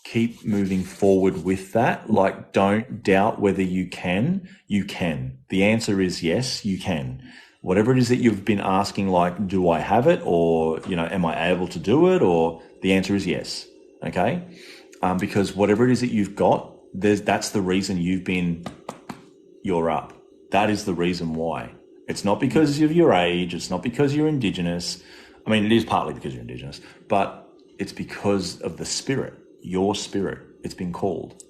[SPEAKER 2] keep moving forward with that. Like, don't doubt whether you can. You can. The answer is yes, you can. Whatever it is that you've been asking, like, do I have it, or am I able to do it, or the answer is yes. Okay, because whatever it is that you've got, that's the reason you're up. That is the reason why. It's not because of your age. It's not because you're Indigenous. I mean, it is partly because you're Indigenous, but it's because of the spirit, your spirit. It's been called.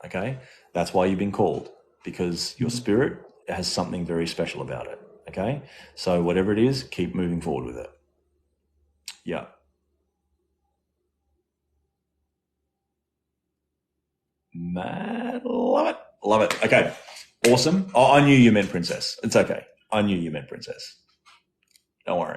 [SPEAKER 2] Okay? That's why you've been called, because your spirit has something very special about it. Okay? So whatever it is, keep moving forward with it. Yeah. Mad. Love it. Love it. Okay. Awesome. Oh, I knew you meant princess. It's okay. I knew you meant princess. Don't worry.